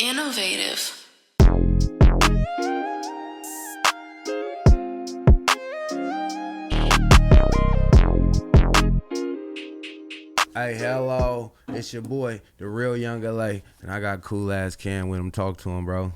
Innovative. Hey, hello. It's your boy, the real young LA, and I got cool ass Cam with him. Talk to him, bro.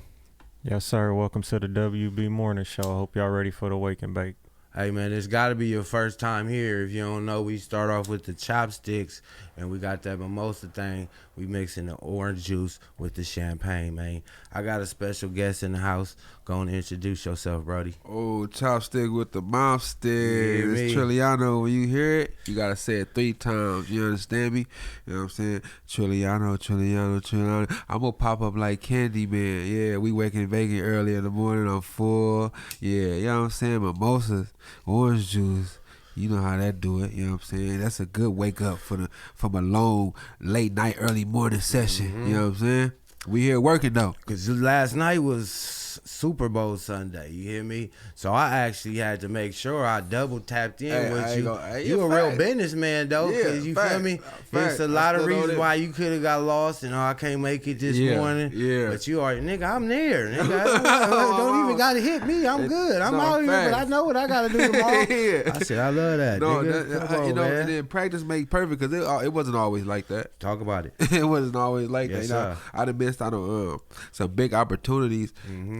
Yes, sir. Welcome to the WB Morning Show. I hope y'all ready for the wake and bake. Hey, man, it's got to be your first time here. If you don't know, we start off with the chopsticks, and we got that mimosa thing. We mixing the orange juice with the champagne, man. I got a special guest in the house. Go and introduce yourself, Brody. Oh, chopstick with the mouth stick. Yeah, It's TRILLIANO. When you hear it, you got to say it 3 times. You understand me? You know what I'm saying? TRILLIANO, TRILLIANO, TRILLIANO. I'm going to pop up like Candyman. Yeah, we waking and baking early in the morning. I'm full. Yeah, you know what I'm saying? Mimosas, orange juice. You know how that do it, you know what I'm saying? That's a good wake up from a long, late night, early morning session. You know what I'm saying? We here working though. Because last night was Super Bowl Sunday, you hear me? So I actually had to make sure I double tapped in with you. You a real businessman though, because you feel me? It's a lot of reasons why you could have got lost and I can't make it this morning. Yeah. But you already, nigga, I'm there. Nigga, don't even got to hit me. I'm good. I'm out here, but I know what I got to do tomorrow. I said, I love that. No, nigga. you know, and then practice make perfect because it wasn't always like that. Talk about it. It wasn't always like Yes, that. You know, I done missed out on some big opportunities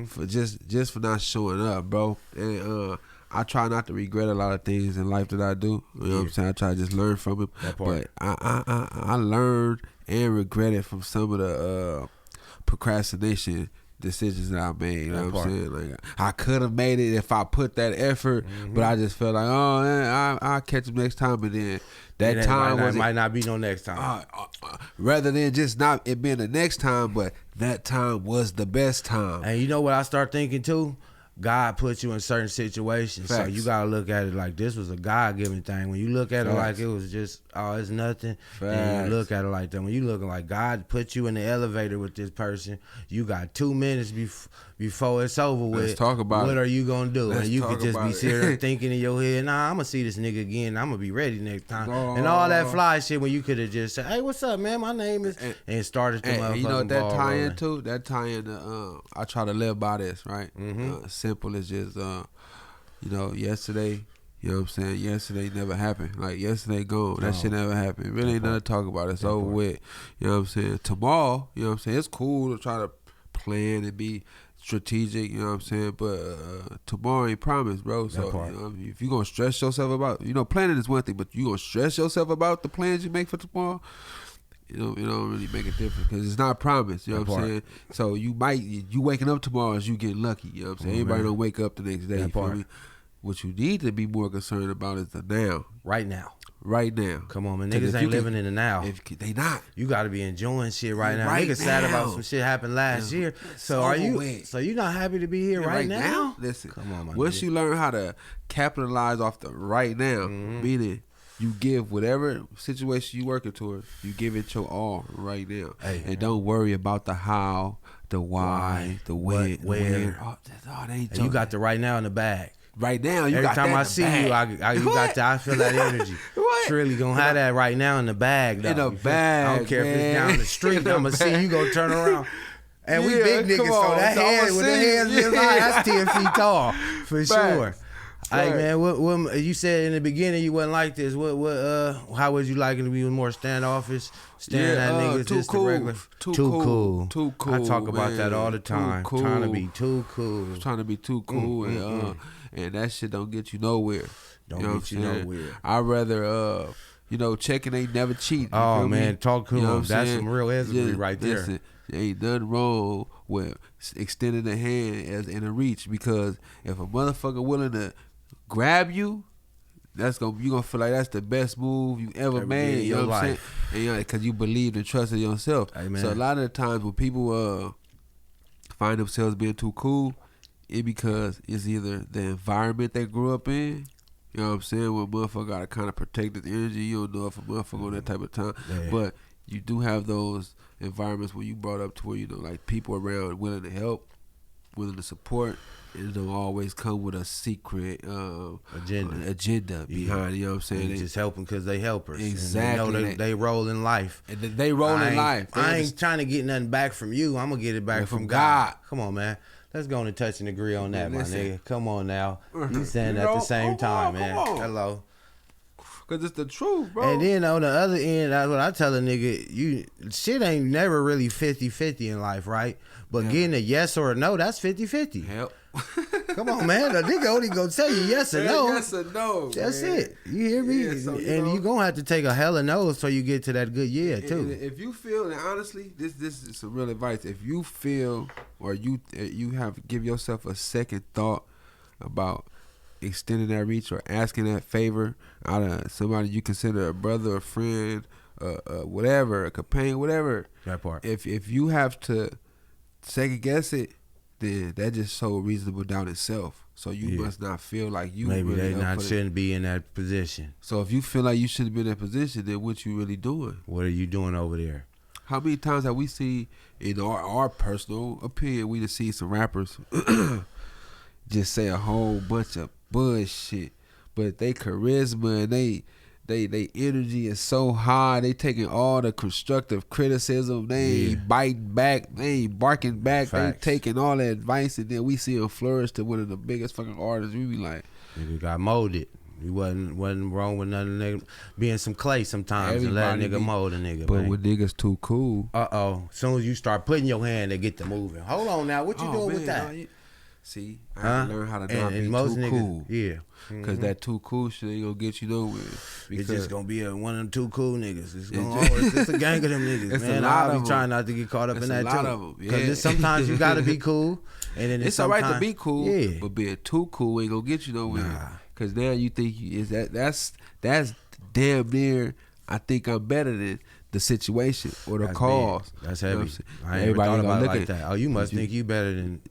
for just for not showing up, bro. And I try not to regret a lot of things in life that I do. You know what I'm saying? I try to just learn from it. But I learned and regretted from some of the procrastination decisions that I made. You know what I'm saying? Like I could have made it if I put that effort, but I just felt like, oh man, I'll catch him next time. But then that time might not be no next time. Rather than just not it being the next time, but that time was the best time. And you know what I start thinking too? God put you in certain situations. Facts. So you gotta look at it like this was a God-given thing. When you look at it like it was just, it's nothing, then you look at it like that. When you looking like God put you in the elevator with this person, you got 2 minutes before it's over with. Let's talk about what it. are you gonna do? And you could just be sitting there it. thinking in your head, nah, I'm gonna see this nigga again. I'm gonna be ready next time. And all that fly shit when you could have just said, hey, what's up, man? My name is, and started the motherfucking you know what that ball tie rolling. into? That tie into, I try to live by this, right? Simple as just, you know, yesterday, you know what I'm saying? Yesterday never happened. Like, yesterday gone. That shit never happened. Really ain't nothing to talk about. It's over with. You know what I'm saying? Tomorrow, you know what I'm saying? It's cool to try to plan and be strategic, you know what I'm saying? But tomorrow ain't promised, bro. So, you know, if you going to stress yourself about, you know, planning is one thing, but you going to stress yourself about the plans you make for tomorrow, you know, it don't really make a difference because it's not promised, you know what I'm saying? So you waking up tomorrow as you get lucky, you know what I'm saying? Everybody don't wake up the next day, you feel me? What you need to be more concerned about is the now. Right now. Right now. Come on, man. Niggas ain't living in the now. They not. You got to be enjoying shit right now. Right Niggas sad now. about some shit happened last year. So are you? So you not happy to be here right now? Listen. Come on, my once nigga. you learn how to capitalize off the right now, meaning you give whatever situation you working towards, you give it your all right now, and don't worry about the how, the why, the when, where. And You got the right now in the bag. Right now, you Every got time that I in the see bag. you, I feel that energy. Truly gonna have that right now in the bag, though. In the bag, I don't care if man. it's down the street. I'm gonna see you go turn around. And we Yeah, big niggas, come so on. that So I'ma hand with the see hands you. this high, that's 10 feet tall for sure. Hey Right. man, what you said in the beginning you wasn't like this. How would you like it to be more standoffish, staring at niggas too just cool. the regular? Too cool. Too cool. I talk about man. that all the time. Too cool. Trying to be too cool. Trying to be too cool, and that shit don't get you nowhere. Don't you know get you what I'm saying? nowhere. I'd rather, you know, checking ain't never cheating. Oh feel man, me? talk to You know him. what I'm That's saying? some real estimate right there. Listen, there ain't nothing wrong with extending the hand as in a reach, because if a motherfucker willing to grab you, you gonna feel like that's the best move you ever made. You know what I'm saying? And you know, because you believed and trusted yourself. Amen. So a lot of the times when people find themselves being too cool, it because it's either the environment they grew up in. You know what I'm saying? Where motherfucker gotta kind of protect his energy. You don't know if a motherfucker on that type of time, but you do have those environments where you brought up to where, you know, like people around willing to help. willing to support. It don't always come with a secret agenda behind. You know what I'm saying? They just helping because they helpers. Exactly. And they roll in life. And they roll in life. I ain't trying to get nothing back from you. I'm gonna get it back from God. Come on, man. Let's go and touch and agree on that, my nigga. Come on now. You saying at the same time, man. Hello. Cause it's the truth, bro. And then on the other end, that's what I tell a nigga, shit ain't never really 50-50 in life, right? But getting a yes or a no, that's 50-50. Help. Come on, man. The nigga only gonna tell you yes or no. Yes or no. That's it. You hear me? Yeah, so, and you gonna have to take a hella no so you get to that good year too. And if you feel, and honestly, this is some real advice. If you feel or you have to give yourself a second thought about extending that reach or asking that favor out of somebody you consider a brother, a friend, whatever, a companion, whatever. That part. If you have to second guess it, then that just so reasonable doubt itself. So you must not feel like you maybe really they shouldn't be in that position. So if you feel like you shouldn't be in that position, then what you really doing? What are you doing over there? How many times have we seen, in our personal opinion, we just see some rappers just say a whole bunch of bullshit, but they charisma and they energy is so high. They taking all the constructive criticism. They ain't biting back. They ain't barking back. Facts. They taking all the advice, and then we see them flourish to one of the biggest fucking artists. We be like, nigga got molded. He wasn't wrong with nothing. Nigga being some clay sometimes and let a nigga mold a nigga. But when niggas too cool. As soon as you start putting your hand, they get to moving. Hold on now, what you doing with that? See, I had to learn how to not be too niggas, cool. Yeah. Cause that too cool shit ain't gonna get you nowhere. It's just gonna be one of them too cool niggas. It's a gang of them niggas, man. I'll be trying not to get caught up in that too. It's a lot of them, Cause sometimes you gotta be cool, and then it's alright to be cool, but being too cool ain't gonna get you nowhere. Nah. Cause now you think that's damn near. I think I'm better than the situation or the cause. Big. That's heavy. I ain't ever thought about it like that. Oh, you must think you better than.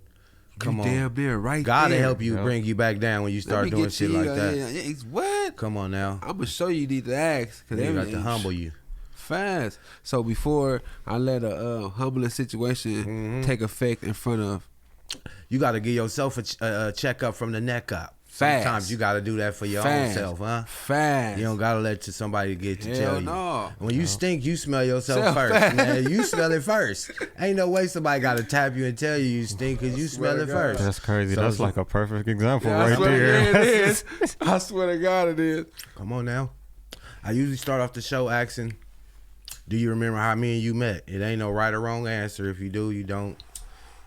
Come on, damn near right. God to help you bring you back down when you start doing shit like that. What? Come on now. I'm gonna show you need to ask because they got to humble you fast. So before I let a humbling situation take effect in front of, you got to give yourself a checkup from the neck up. Fast. Sometimes you got to do that for your own self, huh? Fast. You don't got to let somebody get to tell you. No. When you stink, you smell yourself first, man. You smell it first. Ain't no way somebody got to tap you and tell you stink because you smell it first. That's crazy. So that's like a perfect example right there. Yeah, it is. I swear to God it is. Come on now. I usually start off the show asking, do you remember how me and you met? It ain't no right or wrong answer. If you do, you don't.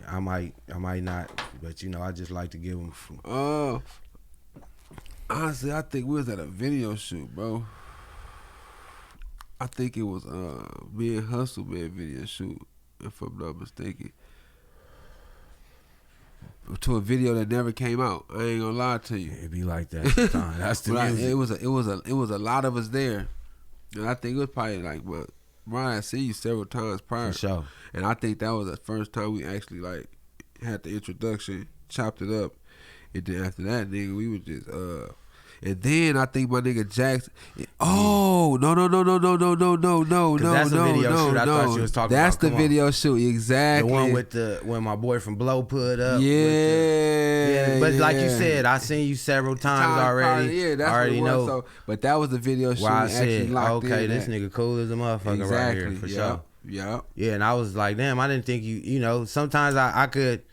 I might not. But, I just like to give them. Honestly, I think we was at a video shoot, bro. I think it was me and Hustle made video shoot, if I'm not mistaken. To a video that never came out. I ain't gonna lie to you. It be like that sometimes. That's the music. It was a lot of us there, and I think it was probably like Brian, I seen you several times prior. For sure. And I think that was the first time we actually like had the introduction, chopped it up, and then after that, nigga, we was just and then I think my nigga Jackson. Oh no! That's the video shoot I thought you was talking That's about. The video shoot, exactly. The one with when my boy from Blow put up. Yeah. But like you said, I seen you several times already. Yeah, that's I already what it was. know. So, but that was the video shoot. Where I said, okay, this nigga cool as a motherfucker right here for sure. Yeah. Yeah, and I was like, damn, I didn't think you. Sometimes I could.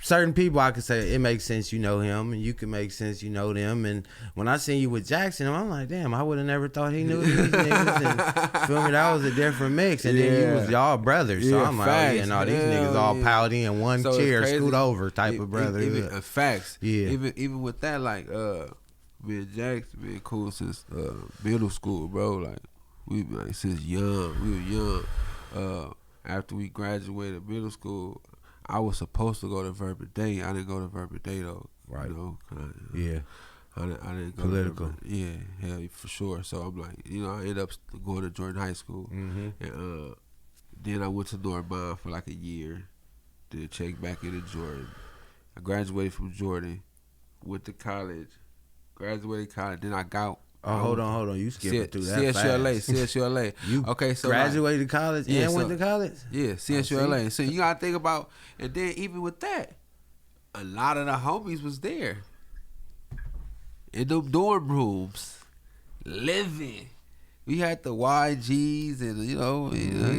Certain people I could say it makes sense you know him, and you can make sense you know them. And when I seen you with Jackson, I'm like, damn, I would have never thought he knew these niggas. And feel me, that was a different mix. And then you was y'all brothers, so I'm like, these niggas all piled in one chair, scoot over type of brother. Facts. Yeah. Even with that, like me and Jackson been cool since middle school, bro. Like we like since young, we were young. After we graduated middle school, I was supposed to go to Verbal Day. I didn't go to Verbal Day though. Right. Yeah. I didn't go political. Yeah, for sure. So I'm like, I ended up going to Jordan High School, and then I went to Northbound for like a year, then checked back into Jordan. I graduated from Jordan, went to college, graduated college. Then I got. Oh, hold on. You skipped through that CSULA. You so graduated college and went to college? Yeah, CSULA. So you got to think about, and then even with that, a lot of the homies was there in them dorm rooms, living. We had the YGs and you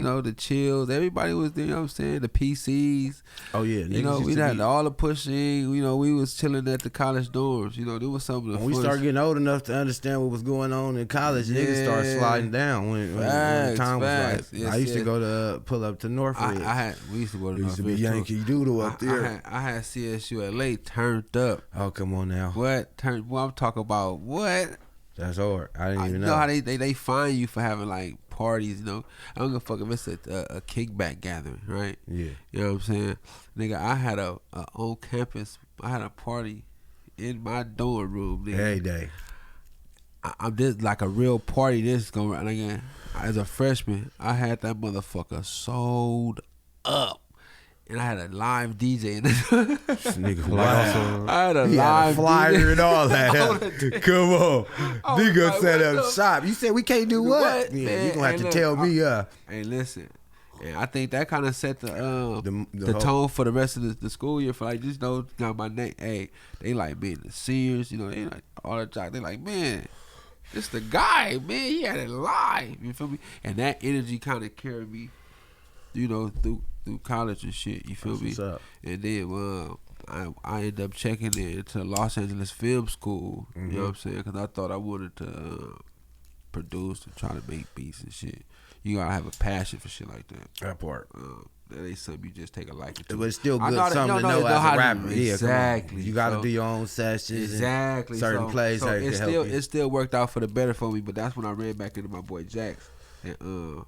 know the chills. Everybody was there. You know what I'm saying? The PCs. Oh yeah, you know we had all the pushing. You know we was chilling at the college dorms. You know there was some of the. When we started getting old enough to understand what was going on in college, niggas started sliding down when the time was right. Yes, I used to go to pull up to Northridge. We used to go to Northridge. Used to be Yankee Doodle up there. I had CSU LA turned up. Oh come on now. What turned? Well, I'm talking about what. That's hard. I didn't even know. You know how they fine you for having like parties, you know. I don't give a fuck if it's a kickback gathering, right? Yeah. You know what I'm saying? Nigga, I had a on campus, I had a party in my dorm room, nigga. Every day. I'm just like a real party. This going around again. As a freshman, I had that motherfucker sold up. And I had a live DJ in this. Nigga, wow. I had a live flyer DJ. And all that. Come on. Nigga like, set up shop. You said we can't do what? Yeah, man, you gonna have to tell me. Hey, listen. And I think that kind of set the tone for the rest of the school year. For like, just know, got my name. Hey, they like being the seniors. You know, they like all the jocks. They like, man, this the guy, man. He had it live. You feel me? And that energy kind of carried me, you know, through college and shit, you feel me? And then I ended up checking into Los Angeles Film School, you know what I'm saying? Because I thought I wanted to produce and try to make beats and shit. You gotta have a passion for shit like that. That part. That ain't something you just take a liking to. But it's still good something to know as a rapper. Exactly. You gotta do your own sessions. Exactly. Certain plays. So it still worked out for the better for me, but that's when I ran back into my boy Jax. And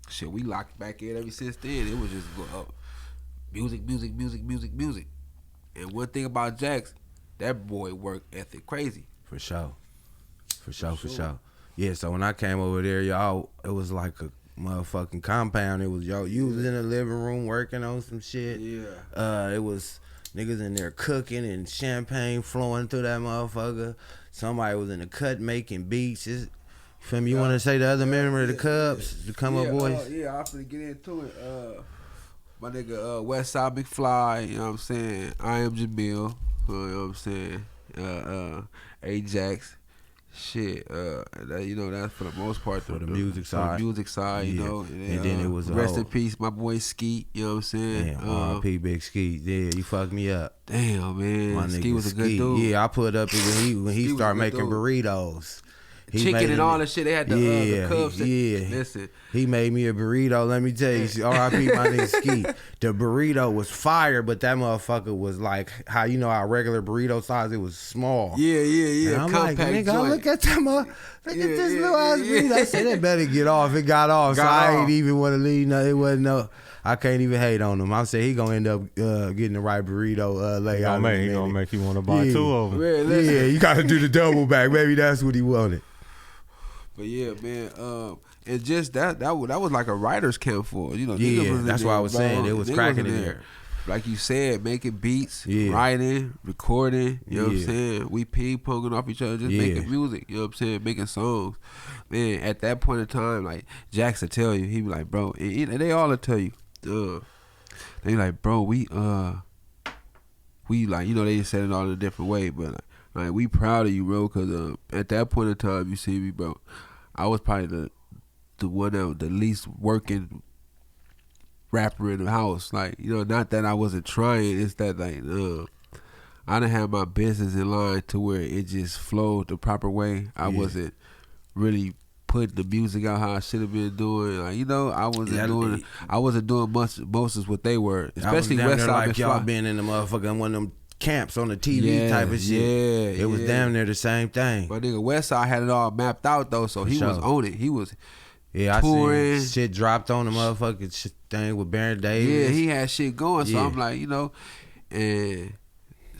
shit, we locked back in ever since then. It was just music. And one thing about Jax, that boy work ethic crazy. For sure. Yeah, so when I came over there, y'all, it was like a motherfucking compound. It was you was in the living room working on some shit. Yeah. It was niggas in there cooking and champagne flowing through that motherfucker. Somebody was in the cut making beats. Feel me? You want to say the other member of the Cubs, the come up boys? Yeah, I'm finna get into it. My nigga Westside McFly, you know what I'm saying? I am Jamil, you know what I'm saying? Ajax, shit. You know, that's for the most part for the music side. The music side, you know. And then it was rest in peace, my boy Skeet, you know what I'm saying? R.I.P. Big Skeet. Yeah, you fucked me up. Damn, man. My Skeet was a good dude. Yeah, I put up when he started making burritos. Chicken and all that shit. They had the Cubs. Listen. He made me a burrito. Let me tell you, R.I.P. my nigga Ski. The burrito was fire, but that motherfucker was like how you know our regular burrito size. It was small. Yeah. And I'm compact like, nigga, joint. look at that look at this little ass burrito. I said, it better get off. It got off. I ain't even want to leave. No, it wasn't no. I can't even hate on him. I said he gonna end up getting the right burrito layout. He gonna make you want to buy two of them. Yeah, you gotta do the double back. Maybe that's what he wanted. But yeah, man, and just that was like a writer's camp for, you know. Yeah, that's why I was saying it was cracking in there. Like you said, making beats, writing, recording, you know what I'm saying? We ping-ponging off each other, just making music, you know what I'm saying? Making songs. Man, at that point in time, like, Jax will tell you, he be like, bro, and they all will tell you, they like, bro, we like, you know, they said it all in a different way, but like, we proud of you, bro, because at that point in time, you see me, bro, I was probably the one that was the least working rapper in the house. Like, you know, not that I wasn't trying, it's that, like, I didn't have my business in line to where it just flowed the proper way. I wasn't really putting the music out how I should have been doing. Like, you know, I wasn't doing most as what they were, especially Westside. Like y'all being in the motherfucking one of them camps on the TV type of shit. It was damn near the same thing. My nigga Westside had it all mapped out though, so he was on it. He was touring. I seen shit dropped on the motherfucking thing with Baron Davis. Yeah, he had shit going. So I'm like, you know, and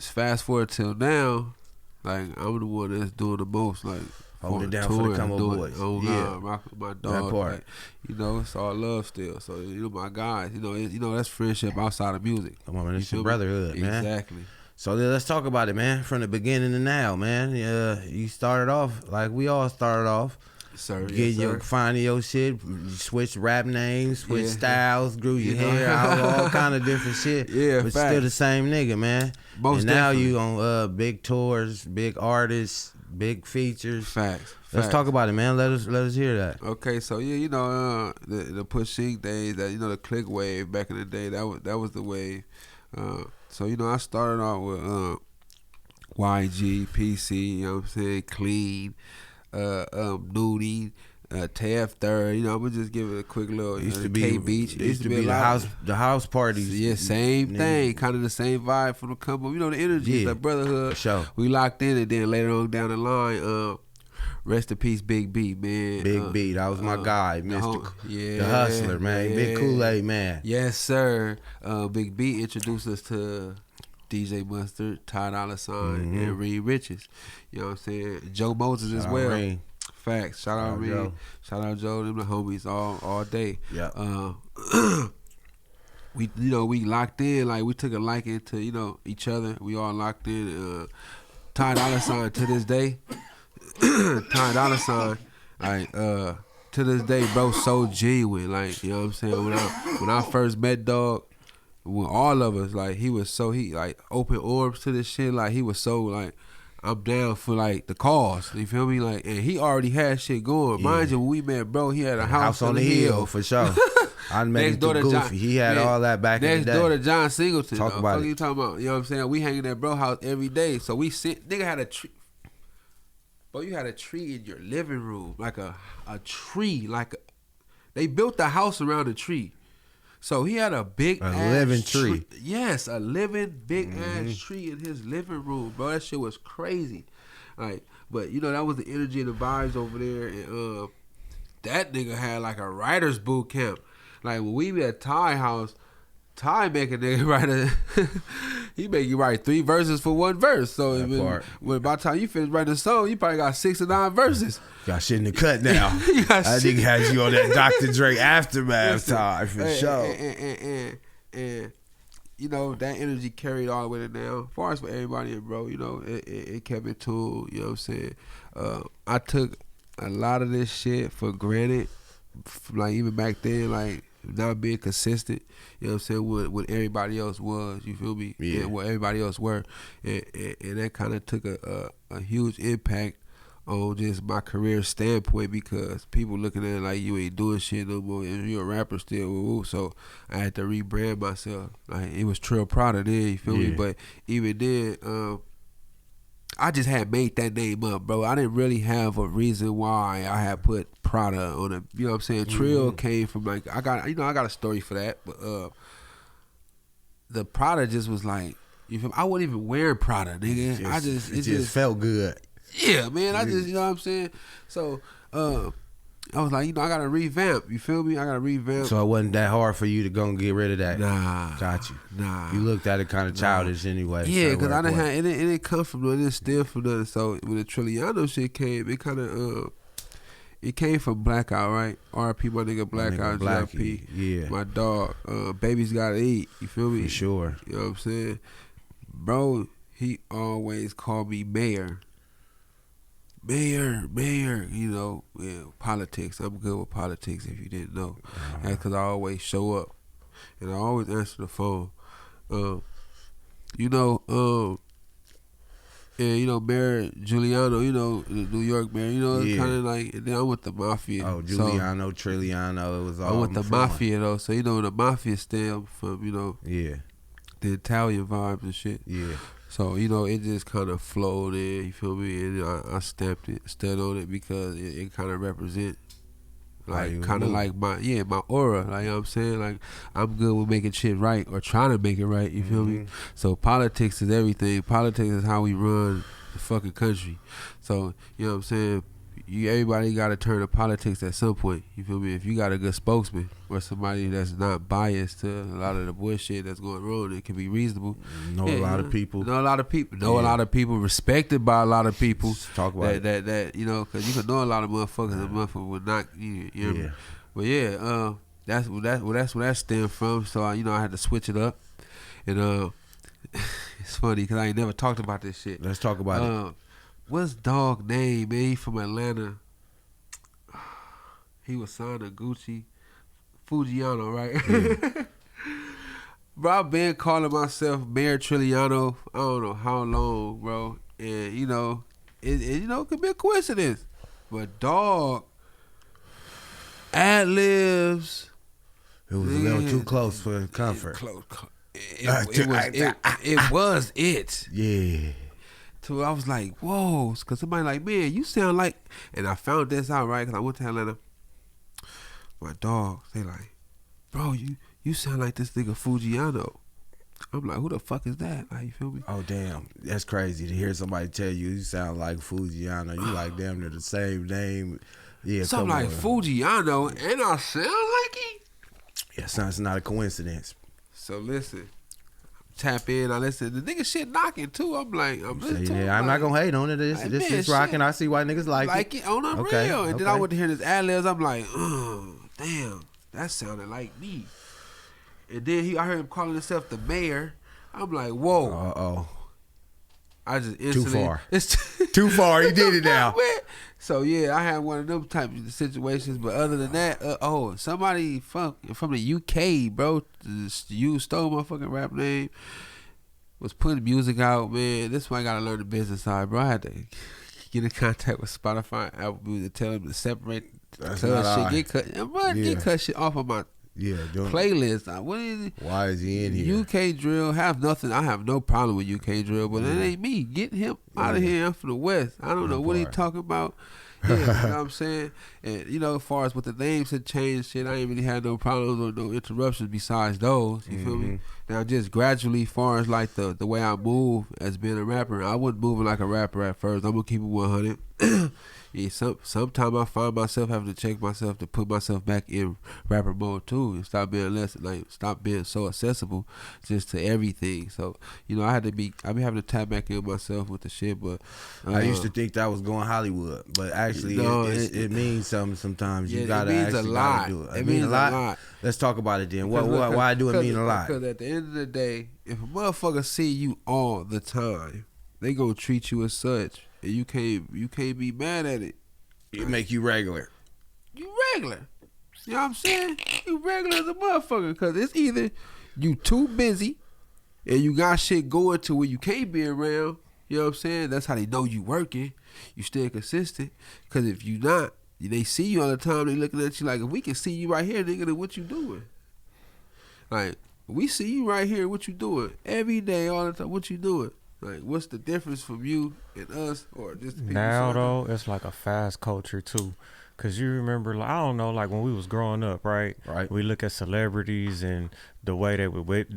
fast forward till now, like I'm the one that's doing the most, like holding down for the come up boys. My dog. That part. Like, you know, it's all love still. So you know, my guys, you know, that's friendship outside of music. Come on, man, it's your brotherhood, man. Exactly. So let's talk about it, man. From the beginning to now, man. You started off like we all started off. Sir, getting your finding your shit, switch rap names, switch styles, grew your hair out, all kind of different shit. Yeah, but facts. Still the same nigga, man. Most and now definitely. you on big tours, big artists, big features. Facts. Let's talk about it, man. Let us hear that. Okay, so yeah, you know, the pushing days, that, you know, the click wave back in the day, that was the wave. So you know, I started off with YG, PC, you know what I'm saying, Clean, Nudie, Tav Third. You know, I'm gonna just give it a quick little. Used to K be Beach. Used to be the house parties. Yeah, same thing, kind of the same vibe from the couple. You know, the energy, the brotherhood. For sure. We locked in, and then later on down the line, rest in peace, Big B, man. Big B, that was my guy, Mr. The Hustler, man. Yeah. Big Kool-Aid, man. Yes, sir. Big B introduced us to DJ Mustard, Ty Dolla $ign, and Reed Richards. You know what I'm saying? Joe Moses as well. Reed. Facts. Shout out Reed. Joe. Shout out Joe. Them the homies all day. Yeah. We locked in, like we took a liking to, you know, each other. We all locked in. Ty Dolla $ign to this day. Ty Dolla $ign, like to this day, bro, so genuine. Like, you know what I'm saying? When I first met dog, with all of us, like he like open arms to this shit. Like he was so like, I'm down for like the cause. You feel me? Like, and he already had shit going. Yeah. Mind you, when we met, bro, he had a house on the hill for sure. I met him through Goofy. He had all that back in the day. Next door to John Singleton. Talk about what it. You talking about? You know what I'm saying? We hanging at bro house every day. So we sit. Nigga had a tree. Bro, you had a tree in your living room, like a tree, they built the house around a tree. So he had a living tree. Yes, a living big ass tree in his living room, bro. That shit was crazy. Like, but you know, that was the energy and the vibes over there. And that nigga had like a writer's boot camp. Like when we be at Ty house, Ty make a nigga write he make you write 3 verses for 1 verse. So by the time you finish writing a song, you probably got 6 or 9 verses. Got shit in the cut now. I think has you on that Dr. Dre aftermath time for sure. And you know, that energy carried all the way down. As far as for everybody, bro, you know, it kept it tuned. You know what I'm saying? I took a lot of this shit for granted. Like even back then, like not being consistent, you know what I'm saying, what everybody else was, you feel me? Yeah. And what everybody else were. And that kind of took a huge impact on just my career standpoint, because people looking at it like you ain't doing shit no more and you're a rapper still. So I had to rebrand myself. Like it was Trill Prada then, you feel me? But even then, I just had made that name up, bro. I didn't really have a reason why I had put Prada on it. You know what I'm saying? Trill came from like I got a story for that, but the Prada just was like, you feel me? I wasn't even wearing Prada, nigga. It just felt good. Yeah, man. I just, you know what I'm saying? So I was like, you know, I gotta revamp. You feel me? I gotta revamp. So it wasn't that hard for you to go and get rid of that. Nah, got you. Nah, you looked at it kind of childish anyway. Yeah, because I didn't have it. Didn't come from nothing. It didn't stem from nothing. So when the Trilliano shit came, it kind of it came from Blackout, right? R.I.P. my nigga Blackout, GLP. Yeah, my dog. Baby's gotta eat. You feel me? For sure. You know what I'm saying, bro? He always called me Mayor. Mayor, you know, politics. I'm good with politics if you didn't know. That's because I always show up. And I always answer the phone. You know, and, you know, Mayor Giuliano, you know, the New York mayor, you know, it's kind of like, and then I'm with the Mafia. Oh, Giuliano, so, Trilliano, it was all I'm with the Mafia, though. So, you know, the Mafia stem from, you know, the Italian vibes and shit. Yeah. So, you know, it just kind of flowed in, you feel me? And I stamped it, stood on it because it kind of represent, like, kind of like my aura. Like, you know what I'm saying? Like, I'm good with making shit right or trying to make it right, you feel me? So, politics is everything. Politics is how we run the fucking country. So, you know what I'm saying? Everybody got to turn to politics at some point, you feel me? If you got a good spokesman or somebody that's not biased to a lot of the bullshit that's going on, it can be reasonable. Know a lot of people, respected by a lot of people. Just talk about that you know, because you can know a lot of motherfuckers and motherfuckers would not, you know. But that's where that stemmed from. So you know, I had to switch it up, and it's funny because I ain't never talked about this shit. Let's talk about it. What's dog name, man? He from Atlanta. he was signed to Gucci, Fujiano, right? Yeah. Bro, I've been calling myself Mayor Trilliano. I don't know how long, bro. And it could be a coincidence, but dog, ad-libs. It was a little too close for comfort. It was it. Yeah. So I was like, whoa, because somebody like, man, you sound like, and I found this out, right, because I went to Atlanta. My dogs, they like, bro, you sound like this nigga Fujiano. I'm like, who the fuck is that? Like, you feel me? Oh, damn. That's crazy to hear somebody tell you sound like Fujiano. You like damn near the same name. Yeah, something like Fujiano, and I sound like him? Yeah, it's not a coincidence. So listen, tap in. I listen. The nigga shit knocking too. I'm listening to him. I'm not gonna hate on it. This is rocking. I see why niggas like it on the okay, real. And okay. then I went to hear this ad-libs. I'm like, damn, that sounded like me. And then I heard him calling himself the mayor. I'm like, whoa. Uh-oh. I just instantly. Too far. It's too far. He did it now. So, yeah, I had one of them type of situations. But other than that, somebody from the UK, bro, you stole my fucking rap name, was putting music out, man. This one I got to learn the business side, bro. I had to get in contact with Spotify and Apple Music to tell them to separate. Get cut shit off of my playlist. What is it? Why is he in here? UK drill. I have no problem with UK drill, but it ain't me. Get him out of here. I'm from the West. I don't know what he talking about. Yeah, you know what I'm saying? And as far as what the names had changed, shit, I ain't really had no problems or no interruptions besides those. You feel me? Now just gradually, as far as like the way I move as being a rapper, I wasn't moving like a rapper at first. I'm gonna keep it 100. Yeah, sometimes I find myself having to check myself to put myself back in rapper mode too, and stop being so accessible just to everything. So I be having to tap back in myself with the shit. But I used to think that was going Hollywood, but actually it means something. Sometimes you gotta actually gotta do it. It means a lot. Let's talk about it then. Why do it mean a lot? Because at the end of the day, if a motherfucker see you all the time, they gonna treat you as such. And you can't be mad at it. It make you regular. You regular. You know what I'm saying? You regular as a motherfucker. Because it's either you too busy and you got shit going to where you can't be around. You know what I'm saying? That's how they know you working. You stay consistent. Because if you not, they see you all the time. They looking at you like, if we can see you right here, nigga, then what you doing? Like, we see you right here, what you doing? Every day, all the time, what you doing? Like, what's the difference from you and us, or just the people? Now though, it's like a fast culture too, cause you remember, like, I don't know, like when we was growing up, right? We look at celebrities and the way they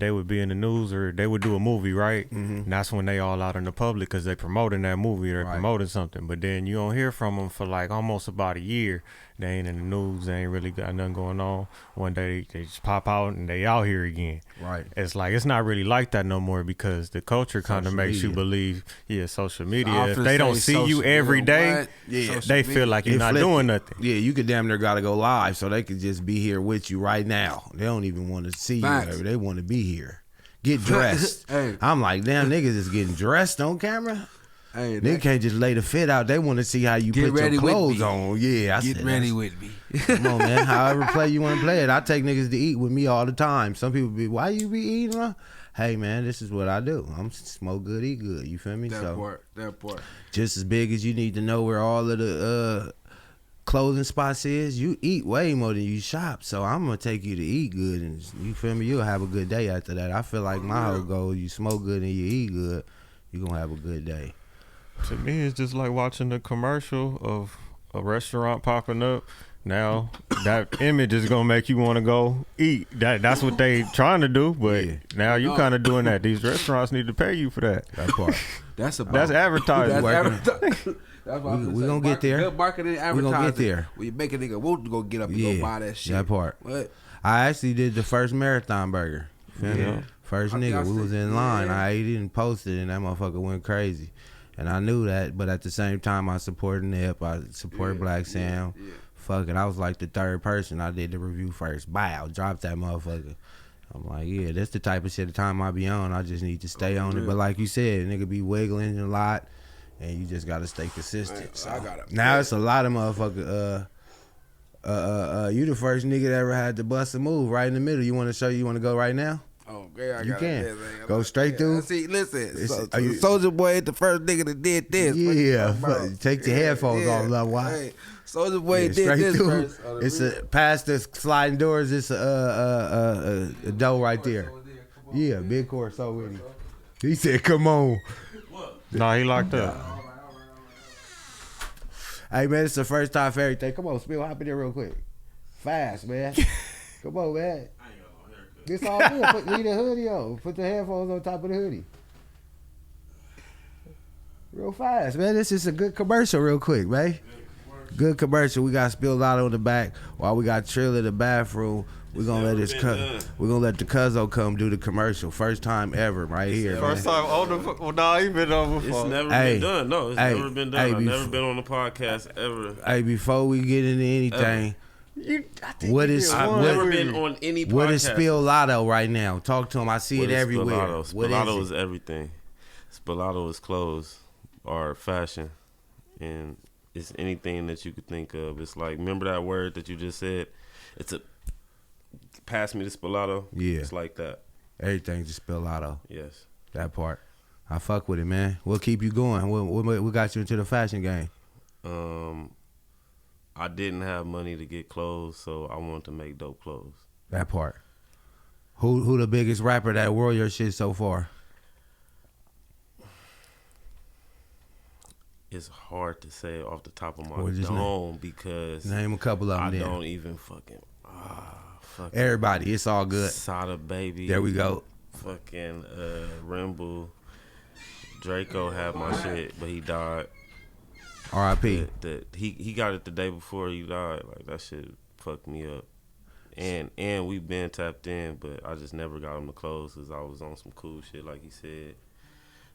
would be in the news, or they would do a movie, right? And that's when they all out in the public, cause they promoting that movie, or promoting something. But then you don't hear from them for like almost about a year. They ain't in the news. They ain't really got nothing going on. One day they just pop out and they out here again. Right. It's like, it's not really like that no more, because the culture kind of makes you believe, social media. If they don't see you every day, they feel like you're not doing nothing. Yeah, you could damn near gotta go live so they could just be here with you right now. They don't even want to see you. They want to be here. Get dressed. Hey. I'm like, damn, niggas is getting dressed on camera. Hey, they can't just lay the fit out. They want to see how you put your clothes on. Yeah, get ready with me. Come on, man. However play you want to play it. I take niggas to eat with me all the time. Some people be, why you be eating? Hey, man, this is what I do. I'm smoke good, eat good. You feel me? That part. Just as big as you need to know where all of the clothing spots is, you eat way more than you shop. So I'm gonna take you to eat good, and you feel me? You'll have a good day after that. I feel like my whole goal: you smoke good and you eat good, you gonna have a good day. To me, it's just like watching a commercial of a restaurant popping up. Now that image is gonna make you want to go eat. That's what they trying to do, but now you kind of doing that. These restaurants need to pay you for that. That part. That's advertising. That's why we gonna get there. Good marketing, advertising. We gonna get there. When you make a nigga want to go get up and go buy that shit. That part. What? I actually did the first marathon burger. First nigga, we was in line. I ate it and posted, and that motherfucker went crazy. And I knew that, but at the same time, I supported Nip. I support Black Sam. Fuck it, I was like the third person. I did the review first. Bow, dropped that motherfucker. I'm like, yeah, that's the type of shit the time I be on. I just need to stay on it. But like you said, nigga be wiggling a lot, and you just gotta stay consistent. So now it's a lot of motherfucker You the first nigga that ever had to bust a move right in the middle. You want to show you want to go right now? Oh, yeah, you can go straight through. See, listen, Soulja Boy ain't the first nigga that did this. Yeah, take your headphones off, love. Why? Hey, Soulja Boy did this through. first. It's past the sliding doors. It's a door right there. Yeah, big course already. He said, "Come on." Nah, he locked up. Hey man, it's the first time for everything. Come on, Spill, hop in there real quick. Fast, man. Come on, man. This all good. Leave the hoodie on. Put the headphones on top of the hoodie. Real fast, man. This is a good commercial real quick, man. Good commercial. We got Spilled Out on the back while we got Trill in the bathroom. We're gonna let the Cuzzo come do the commercial. First time ever, right here. First time on the. Well, nah, he been on before. It's never been done. No, it's never been done. I've never been on the podcast ever. Hey, before we get into anything. I've never been on any podcast. What is Spillato right now? Talk to him. I see it everywhere. Spillato is everything. Spillato is clothes or fashion. And it's anything that you could think of. It's like, remember that word that you just said? It's a pass me the Spillato. Yeah. It's like that. Everything's just Spillato. Yes. That part. I fuck with it, man. We'll keep you going. What got you into the fashion game? I didn't have money to get clothes, so I wanted to make dope clothes. That part. Who the biggest rapper that wore your shit so far? It's hard to say off the top of my dome because name a couple of them. I don't even fucking. Everybody, it's all good. Sada Baby. There we go. Fucking Rimble. Draco had my shit, but he died. R.I.P. He got it the day before he died. Like, that shit fucked me up. And we been tapped in, but I just never got him to close because I was on some cool shit, like he said.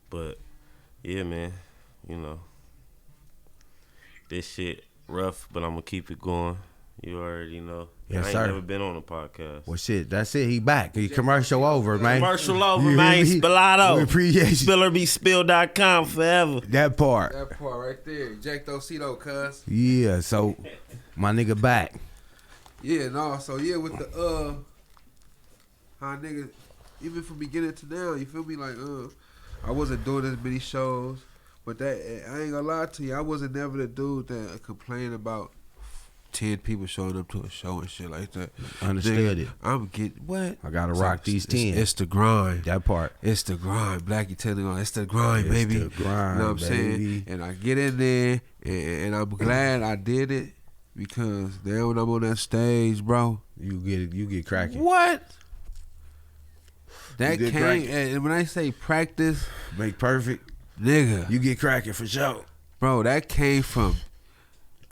But yeah, man, you know, this shit rough, but I'm gonna keep it going. You already know. Yes, I ain't sir. never been on a podcast. Well, shit, that's it. He back. He commercial over, man. Commercial over, man. Spillato. We appreciate you. SpillerBeSpill.com forever. That part. That part right there. Jack Dosito, cuz. Yeah, so my nigga back. Yeah, no, so yeah, with the how niggas, even from beginning to now, you feel me? Like, I wasn't doing as many shows, but that, I ain't gonna lie to you, I wasn't never the dude that complained about 10 people showing up to a show and shit like that. Understood Nigga, it. I'm getting, what? I gotta rock these 10. It's the grind. That part. It's the grind. Blackie telling on, it's the grind, baby. It's the grind, you know what I'm saying? And I get in there, and I'm glad I did it, because then when I'm on that stage, bro, you get cracking. What? That came, and when I say practice, make perfect, nigga, you get cracking for sure, bro. That came from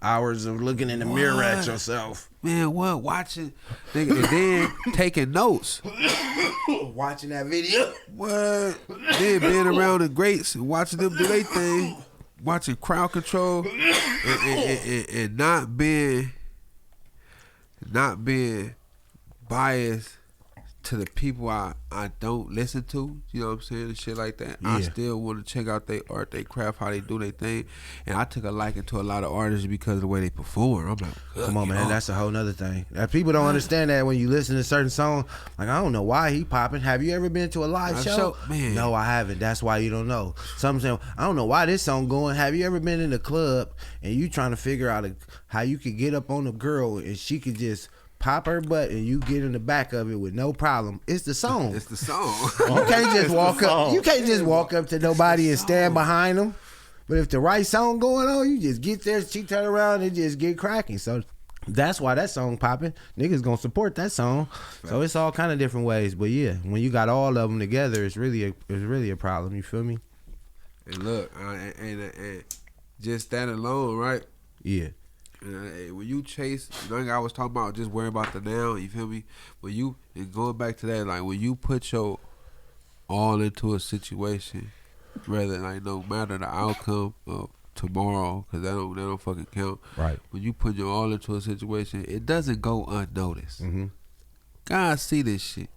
hours of looking in the mirror at yourself, man. What watching, nigga, and then taking notes, watching that video. What? Then being around the greats and watching them do their thing, watching crowd control, and not being biased to the people I don't listen to, you know what I'm saying, and shit like that. Yeah. I still want to check out their art, their craft, how they do their thing. And I took a liking to a lot of artists because of the way they perform. I'm like, come on, man, that's a whole nother thing. People don't understand that when you listen to certain songs. Like, I don't know why he popping. Have you ever been to a live show? Man. No, I haven't. That's why you don't know. Some say, I don't know why this song going. Have you ever been in a club and you trying to figure out how you could get up on a girl and she could just pop her butt and you get in the back of it with no problem? It's the song. It's the song. You can't just walk up. You can't just walk up to nobody and stand behind them. But if the right song going on, you just get there, she turn around and just get cracking. So that's why that song popping. Niggas gonna support that song. So it's all kind of different ways. But yeah, when you got all of them together, it's really a problem. You feel me? And look, and just that alone, right? Yeah. When you chase, like I was talking about, just worrying about the now, you feel me? When you, and going back to that, like when you put your all into a situation, rather, like, no matter the outcome of tomorrow, because that don't fucking count. Right. When you put your all into a situation, it doesn't go unnoticed. Mm-hmm. God see this shit.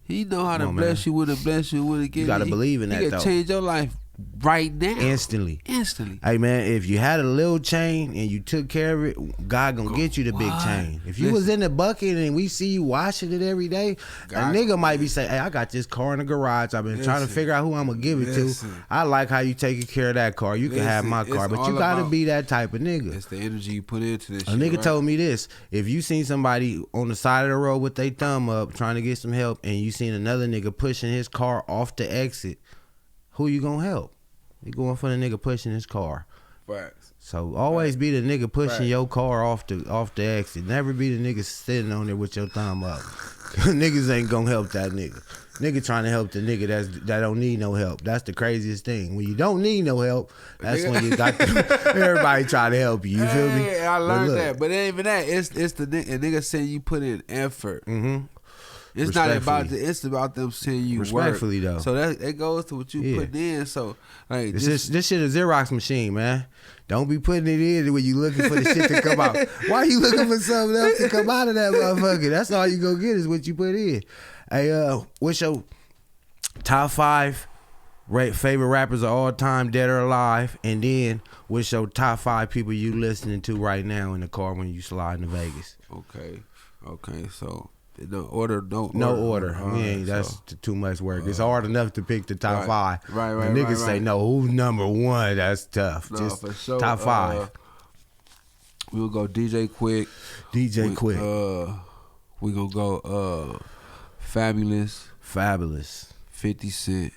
He know how to bless you with a blessing with a gift. You gotta believe in that, though. He can change your life right now. Instantly. Instantly. Hey, man, if you had a little chain and you took care of it, God gonna get you the big chain. If you was in the bucket and we see you washing it every day, a nigga might be saying, hey, I got this car in the garage. I've been trying to figure out who I'm gonna give it to. I like how you taking care of that car. You can have my car, but you gotta be that type of nigga. It's the energy you put into this shit. A nigga told me this. If you seen somebody on the side of the road with their thumb up trying to get some help and you seen another nigga pushing his car off the exit, who you gonna help? You going for the nigga pushing his car. Facts. So always be the nigga pushing your car off the exit. Never be the nigga sitting on there with your thumb up. Niggas ain't gonna help that nigga. Nigga trying to help the nigga that don't need no help. That's the craziest thing. When you don't need no help, that's when you got everybody trying to help you. You feel me? I learned that. But it ain't even that. It's the nigga saying you put in effort. Mm-hmm. It's not about it's about them seeing you respectfully work. Though. So that goes to what you put in. So like this shit a Xerox machine, man. Don't be putting it in when you looking for the shit to come out. Why you looking for something else to come out of that motherfucker? That's all you gonna get is what you put in. Hey, what's your top 5 favorite rappers of all time, dead or alive? And then what's your top 5 people you listening to right now in the car when you slide to Vegas? Okay, so no order. That's too much work. It's hard enough to pick the top 5. Right. When niggas say no, who's number 1? That's tough. No, just for sure. Top 5. We'll go DJ Quick. We gonna go Fabulous. 50 Cent.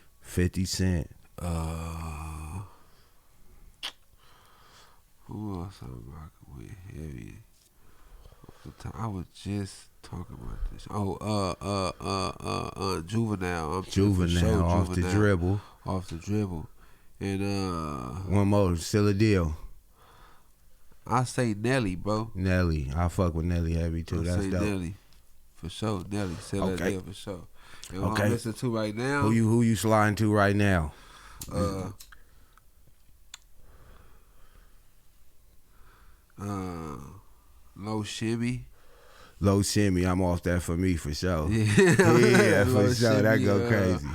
Who else I'm rocking with heavy? I was just talking about this. Juvenile. Juvenile off the dribble. And one more, still a deal. I say Nelly, bro. Nelly. I fuck with Nelly heavy too. That's dope. Nelly. For sure. Nelly. Still a deal for sure. And what I'm listening to right now. Who you sliding to right now? Low Shimmy. I'm off that for me for sure. Yeah, for sure. That go crazy.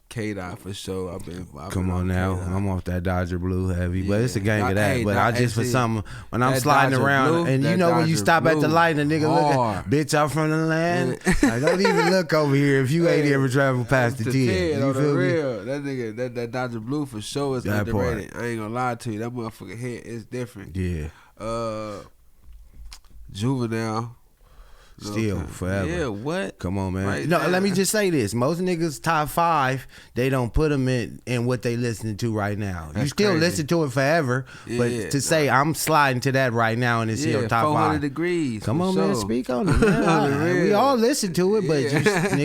K-Dot for sure. I've Come been on now. K-Dot. I'm off that Dodger Blue heavy, but it's a gang of that. But I just for something when I'm sliding around Blue, and you know when you stop at the light and a nigga look, bitch, I'm from the land. I don't even look over here if you ain't ever traveled past the 10. You feel me? Real. That nigga, that Dodger Blue for sure is that underrated. Part. I ain't gonna lie to you. That motherfucker head is different. Yeah. Juvenile. Still forever. Yeah, what? Come on, man. Right no, now. let me just say this. Most niggas top 5, they don't put them in what they listening to right now. That's you still crazy. listen to it forever, but to say I'm sliding to that right now and it's your top 400 5. degrees. Come on, sure. man. Speak on it, man. We all listen to it, but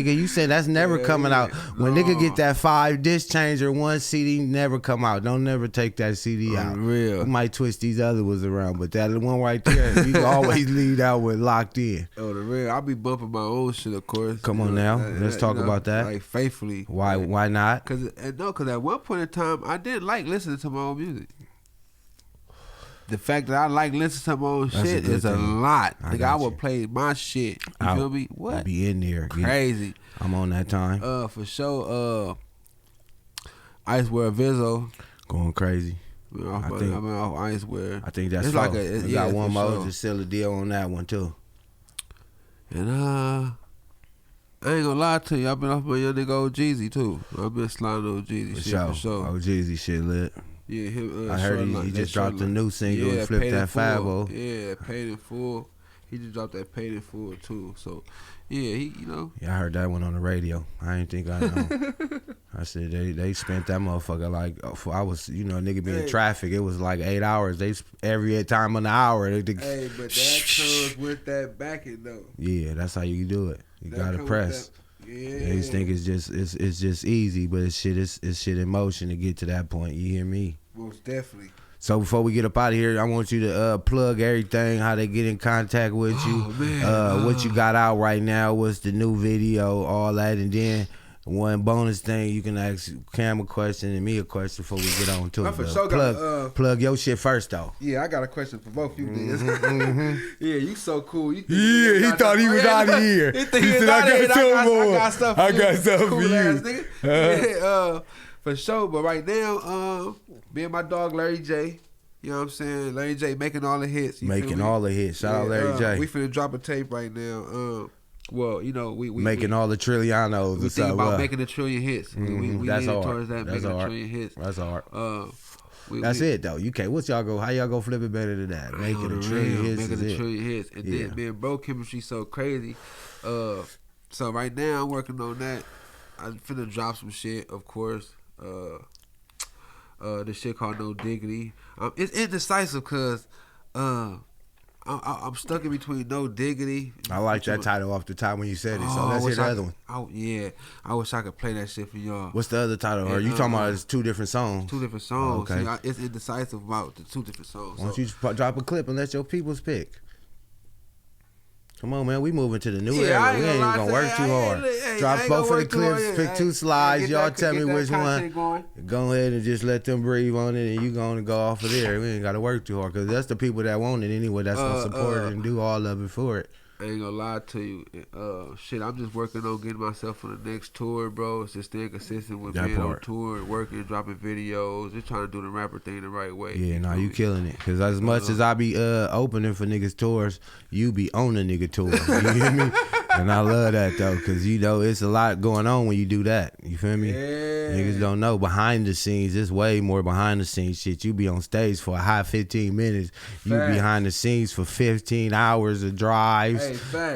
you said that's never coming out. When nigga get that 5 disc changer, 1 CD never come out. Don't never take that CD out. Real. You might twist these other ones around, but that one right there, you can always lead out with locked in. Oh, the real. I'll be bumping my own shit, of course. Come on now. Let's talk about that. Like faithfully. Why not? Cause at one point in time I didn't like listening to my own music. The fact that I like listening to my own shit is a lot. I would play my shit. You feel me? What? I'll be in there. Crazy. I'm on that time. For sure. Iceware Vizzo. Going crazy. I'm off Iceware. I think that's like you got one more to seal a deal on that one too. And I ain't gonna lie to you, I've been off my young nigga old Jeezy too. I've been sliding on Jeezy shit for sure. Oh, Jeezy shit lit. Yeah, him. I heard he just dropped a new single and flipped that 5-0. Yeah, Paid in Full. He just dropped that Paid in Full too. So yeah, Yeah, I heard that one on the radio. I ain't think I know. I said they spent that motherfucker like I was nigga being in traffic. It was like 8 hours. They every time on the hour. Hey, but that comes with that backing though. Yeah, that's how you do it. You gotta press. Yeah. They just think it's just easy, but it's shit in motion to get to that point. You hear me? Most definitely. So before we get up out of here, I want you to plug everything, how they get in contact with you, what you got out right now, what's the new video, all that, and then one bonus thing, you can ask Cam a question and me a question before we get on to it. Plug your shit first though. Yeah, I got a question for both you niggas. Yeah, you so cool. He thought he was out of here. He said, I got stuff for you. Cool ass nigga. For sure. But right now, me and my dog Larry J. You know what I'm saying? Larry J making all the hits. Making all the hits. Shout out Larry J. We finna drop a tape right now. Well, you know, we making all the Trillianos. We think about making a trillion hits. We that's leaning hard. towards that, That's making hard. a trillion hits. That's hard. That's it though. You can't. How y'all go flip it better than that? Making a trillion hits. Making a trillion hits, and then man, bro, chemistry so crazy. So right now I'm working on that. I'm finna drop some shit, of course. This shit called No Diggity. It's indecisive because I'm stuck in between No Diggity. I like that title off the top when you said it. So let's hear the other one. I wish I could play that shit for y'all. What's the other title? Are you talking about it's two different songs? Two different songs. Oh, okay. See, it's indecisive about the two different songs. Why don't you drop a clip and let your peoples pick? Come on, man. We moving to the new era. We ain't even gonna work too hard. Drop both of the clips, pick two slides. Y'all tell me which one. Go ahead and just let them breathe on it, and you gonna go off of there. We ain't gotta work too hard because that's the people that want it anyway. That's gonna support it and do all of it for it. I ain't gonna lie to you. Shit, I'm just working on getting myself on the next tour, bro. It's just staying consistent with being on tour, working, dropping videos, just trying to do the rapper thing the right way. Yeah, no, you killing it. Because as much as I be opening for niggas tours, you be on the nigga tour. You hear me? And I love that, though, because, you know, it's a lot going on when you do that. You feel me? Yeah. Niggas don't know. Behind the scenes, it's way more behind the scenes shit. You be on stage for a high 15 minutes. You behind the scenes for 15 hours of drives,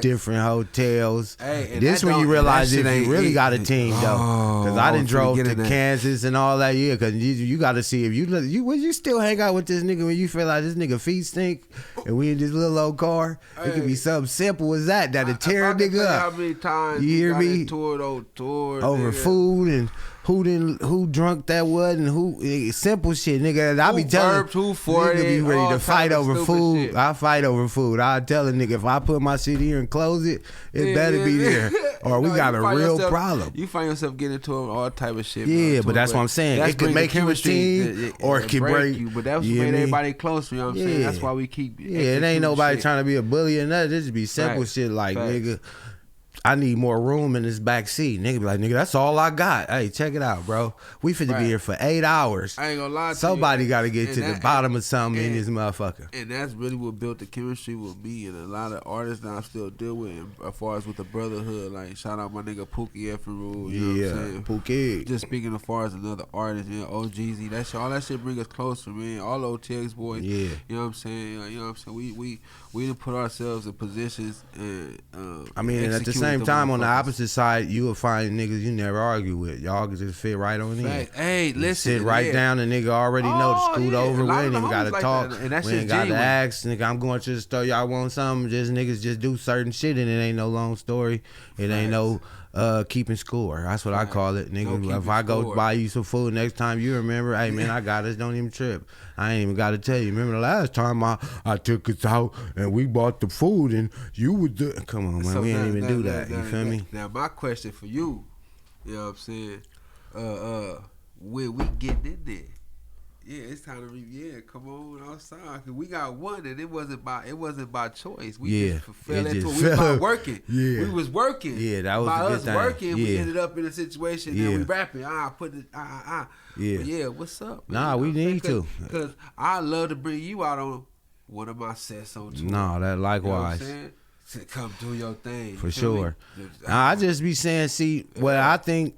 different hotels. This when you realize if you really got a team, though. Because I done drove to Kansas and all that, because you got to see if you still hang out with this nigga when you feel like this nigga feet stink and we in this little old car. It could be something simple as that that'll tear a nigga up. How many times you hear me? Tour over food and who drunk that was and who simple shit, nigga. I be telling nigga be ready to fight over food. Shit. I fight over food. I tell a nigga if I put my shit here and close it, better be there, or we got a real problem. You find yourself getting into all type of shit. Yeah, but that's what I'm saying. It can make you a team, or it can break you. But that's what made everybody close. You know what I'm saying? That's why we keep. Yeah, it ain't nobody trying to be a bully or nothing. It just be simple shit like nigga. I need more room in this back seat. Nigga be like, nigga, that's all I got. Hey, check it out, bro. We finna be here for 8 hours. I ain't gonna lie to you. Somebody got to get to the bottom of something in this motherfucker. And that's really what built the chemistry with me and a lot of artists that I still deal with as far as with the brotherhood. Like, shout out my nigga Pookie Efferu. You know what I'm saying? Pookie. Just speaking as far as another artist, you know, OGZ. All that shit bring us closer, man. All OTX boys. Yeah. You know what I'm saying? You know what I'm saying? We done put ourselves in positions and I mean, at the same time, on the opposite side, you will find niggas you never argue with. Y'all can just fit right on in. Hey, listen. Sit right down, and nigga already know to scoot over. We ain't even got to talk. And that we ain't got to ask. Nigga, I'm going to the store. Y'all want something? Just niggas just do certain shit, and it ain't no long story. It ain't no keeping score. That's what I call it, nigga. No if I go buy you some food next time, you remember, hey man, I got this. Don't even trip. I ain't even got to tell you. Remember the last time I took us out and we bought the food and you would do. Come on, man, so we ain't even do that. You feel me? Now my question for you, you know what I'm saying? When we getting in there? Yeah, it's time to come on outside. Cause we got one, and it wasn't by choice. We just fell into it. We was working. Yeah, we was working. Yeah, that was by a good us thing. Working. Yeah. We ended up in a situation that we rapping. Yeah, but yeah. What's up? Man? Nah, we need to. Cause I love to bring you out on one of my sets on tour. Nah, that likewise. You know what I'm saying? Come do your thing. For sure. Nah, I just be saying, see, what I think.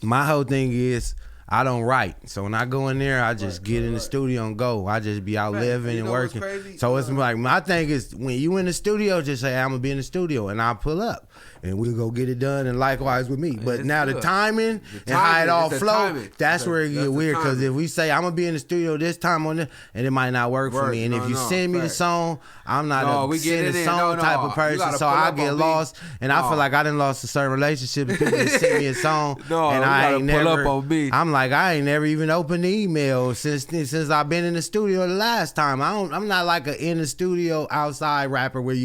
My whole thing is. I don't write. So when I go in there, I just get in the studio and go. I just be out living and working. So it's like, my thing is, when you in the studio, just say, hey, I'm going to be in the studio. And I'll pull up. And we'll go get it done. And likewise with me. But now the timing and how it all flows, that's where it get weird. Because if we say, I'm going to be in the studio this time on this, and it might not work for me. And if you send me the song, I'm not a send a song type of person. So I get lost. And I feel like I done lost a certain relationship. People that send me a song. And I ain't never. I'm like, I ain't never even opened the email since I've been in the studio the last time. I'm not like a in the studio outside rapper where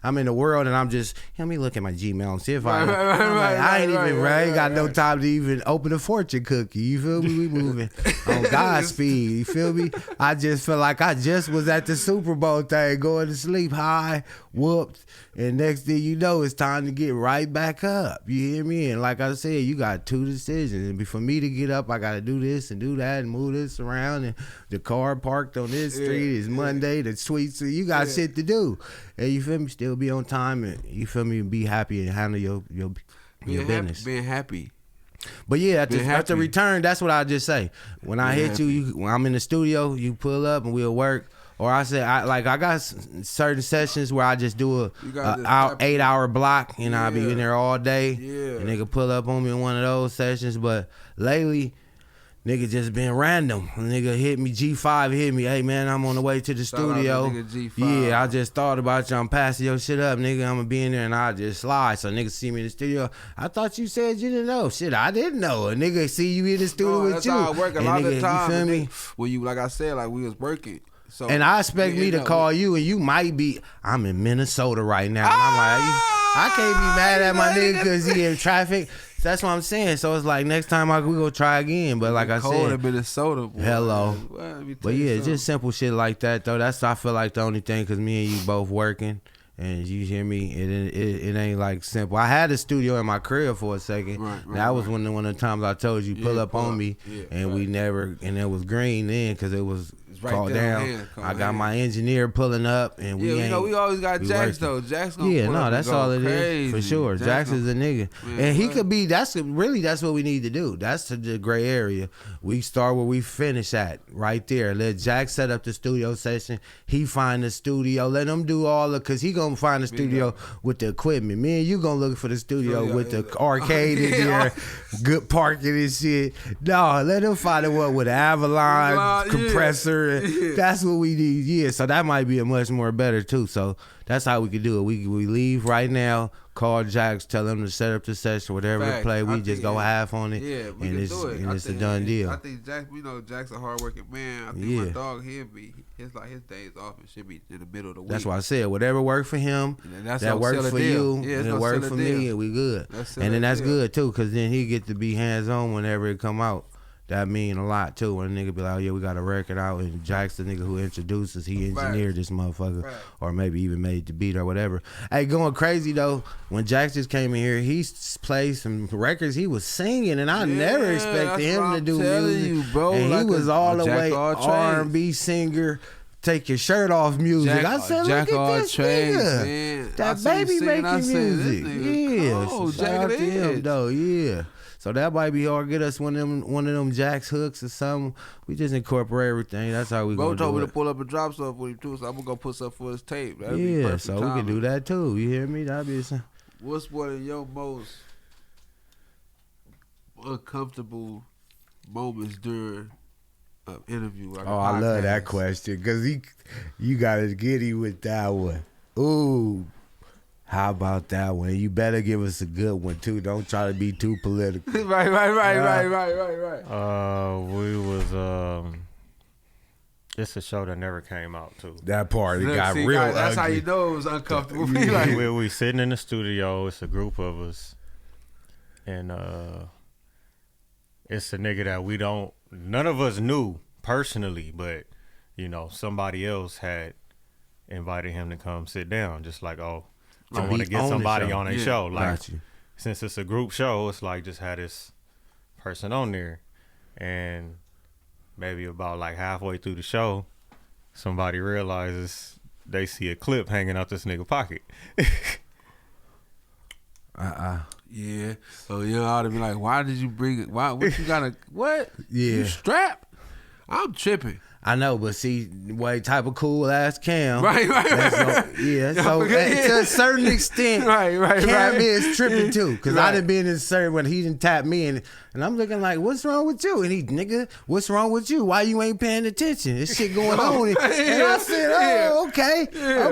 I'm in the world and I'm just, let me look at check my Gmail and see if I ain't got no time to even open a fortune cookie. You feel me? We moving on Godspeed. You feel me? I just feel like I just was at the Super Bowl thing, going to sleep high, whooped, and next thing you know, it's time to get right back up. You hear me? And like I said, you got 2 decisions. And for me to get up, I got to do this and do that and move this around. And the car parked on this street is Monday. The suite, so you got shit to do. And you feel me? Still be on time and you feel me? Be happy and handle your business. Being happy. But yeah, at the return, that's what I just say. When I hit you, when I'm in the studio, you pull up and we'll work. Or I say, I got certain sessions where I just do a 8-hour block, and I'll be in there all day. Yeah. And nigga pull up on me in one of those sessions. But lately, nigga just been random. Nigga hit me, G5 hit me. Hey man, I'm on the way to the studio. Yeah, I just thought about you. I'm passing your shit up, nigga. I'm gonna be in there and I just slide. So nigga see me in the studio. I thought you said you didn't know. Shit, I didn't know. A nigga see you in the studio with you. That's how I work a lot of the time. You feel me? When you, like I said, like we was working. So, and I expect me to call you, and you might be. I'm in Minnesota right now, and I'm like, I can't be mad at my nigga because he in traffic. That's what I'm saying. So it's like next time we go try again. But like I said, cold in Minnesota. Boy. Hello. But yeah, just simple shit like that though. That's I feel like the only thing because me and you both working. And you hear me? It ain't like simple. I had a studio in my crib for a second. That was one of the times I told you pull up on me, and we never. And it was green then because it was called down. I got my engineer pulling up, and we ain't. We always got Jax though. Jax gonna pull up that's all it is for sure. Jax is a nigga, and he could be. That's what we need to do. That's the gray area. We start where we finish at right there. Let Jax set up the studio session. He find the studio. Let him do all the because he gonna find the studio with the equipment. Me and you gonna look for the studio with the arcade in there, good parking and shit. No, let him find the one with an Avalon compressor. That's what we need. Yeah, so that might be a much more better too. So that's how we could do it. We leave right now. Call Jax, tell him to set up the session, whatever it play. We just go half on it, and it's a done deal. I think Jax, Jack's a hardworking man. I think my dog, his days off and should be in the middle of the week. That's why I said whatever worked for him, that worked for you, and it worked for me, and we good. And then that's good too, because then he get to be hands on whenever it come out. That mean a lot too. When a nigga be like, oh yeah, we got a record out, and Jack's the nigga who introduces, he engineered this motherfucker, or maybe even made the beat or whatever. Hey, going crazy though, when Jack just came in here, he played some records. He was singing, and I never expected him to do music. Bro, and he was all the way R&B singer. Take your shirt off music. I said, look at this nigga. Man. That baby making music. Shout out to him though. Yeah. So that might be hard. Get us one of them Jack's hooks or something. We just incorporate everything. That's how we go. Bro told me to pull up and drop stuff with him too, so I'm gonna go put stuff for his tape. That'd be perfect so timing. We can do that too. You hear me? That'd be something. What's one of your most uncomfortable moments during an interview? Like I love that question because you gotta get him with that one. Ooh. How about that one? You better give us a good one too. Don't try to be too political. Right. We was it's a show that never came out too. That part got real ugly. That's how you know it was uncomfortable. we sitting in the studio. It's a group of us, and it's a nigga that none of us knew personally, but somebody else had invited him to come sit down. Just like I want to get somebody on a show. Like, since it's a group show, it's like just had this person on there. And maybe about like halfway through the show, somebody realizes they see a clip hanging out this nigga pocket. Yeah. So you ought to be like, why did you bring it? What you got what? Yeah. You strapped? I'm tripping. I know, but see, way type of cool ass Cam. Right. So to a certain extent, Cam is tripping too. Because I done been in certain when he done tapped me and I'm looking like, what's wrong with you? And he, nigga, what's wrong with you? Why you ain't paying attention? This shit going on. And I said,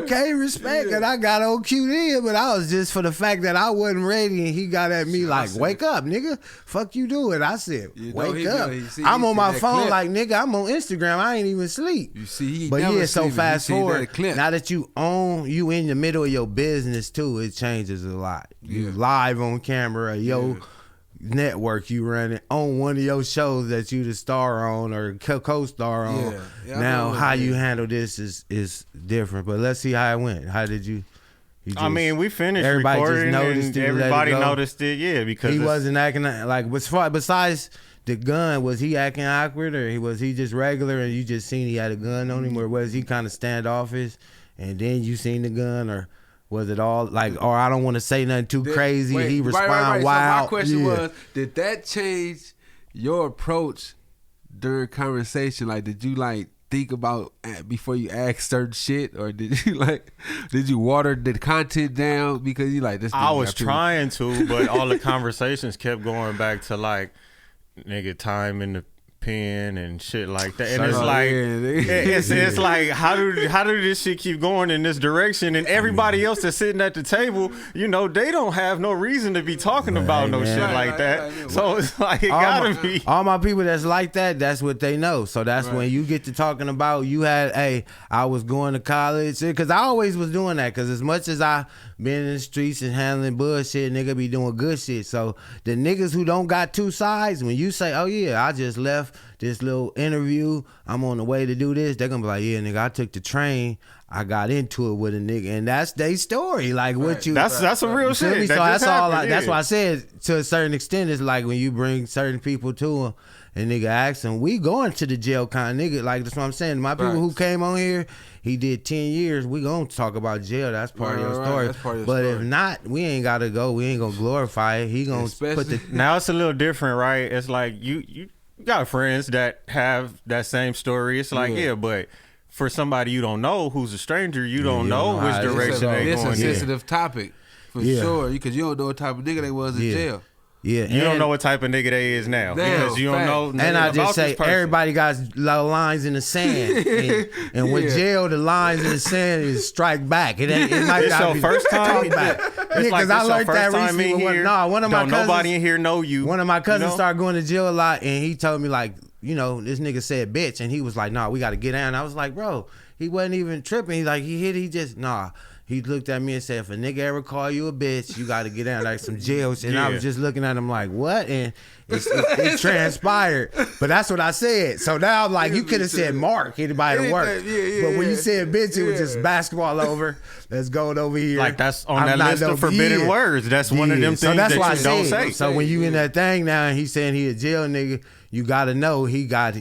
okay, respect. And I got on cued in, but I was just for the fact that I wasn't ready and he got at me like, wake up, nigga. Fuck you doing? I said, wake up. I'm on my phone like, nigga, I'm on Instagram. I ain't even sleep. You see, but yeah, so fast forward. Now that you in the middle of your business too, it changes a lot. You live on camera, network you running on one of your shows that you the star on or co-star on. Now how you handle this is different. But let's see how it went. How did you? I mean, we finished recording and everybody noticed it. Yeah, because he wasn't acting like. Besides the gun, was he acting awkward or was he just regular and you just seen he had a gun on him, or was he kind of standoffish and then you seen the gun, or was it all like, or I don't want to say nothing too crazy. He respond wild. So my question was, did that change your approach during conversation? Like, did you like think about before you ask certain shit, or did you water the content down because you like this? I was trying to, but all the conversations kept going back to like, nigga, time in the pen and shit like that, and it's like how do this shit keep going in this direction? And everybody else that's sitting at the table, you know, they don't have no reason to be talking about no shit like that. So it's like it gotta be all my people that's like that. That's what they know. So that's when you get to talking about you had. Hey, I was going to college because I always was doing that. Because as much as I been in the streets and handling bullshit, nigga be doing good shit. So the niggas who don't got two sides, when you say, oh yeah, I just left this little interview, I'm on the way to do this, they're gonna be like, yeah, nigga, I took the train, I got into it with a nigga, and that's their story. Like what you that's some real shit. So that's all that's why I said to a certain extent, it's like when you bring certain people to them and nigga ask them, we going to the jail kind of nigga, like that's what I'm saying. My people who came on here, he did 10 years, we gonna talk about jail, that's part of your story. That's part of your story. If not, we ain't gotta go, we ain't gonna glorify it. He gonna put the now it's a little different, right? It's like you got friends that have that same story. It's like, but for somebody you don't know who's a stranger, you don't know which direction they going. It's a sensitive topic for sure, because you don't know what type of nigga they was in jail. Yeah, you don't know what type of nigga they is now because you don't know. And I just say everybody got lines in the sand, and with jail, the lines in the sand is strike back. It ain't. It might it's not your be first time back. Because like I learned that recently. One of my cousins, nobody in here know you. One of my cousins started going to jail a lot, and he told me like, you know, this nigga said bitch, and he was like, nah, we got to get down. I was like, bro, he wasn't even tripping. He's like, he just nah. He looked at me and said, if a nigga ever call you a bitch, you got to get down, like some jail shit. And I was just looking at him like, what? And it transpired. But that's what I said. So now I'm like, you could have said Mark, anybody to work. But when you said bitch, it was just basketball over. Let's go over here. Like that's on that list of forbidden words. That's one of them things that you don't say. So when you in that thing now and he's saying he a jail nigga, you got to know he got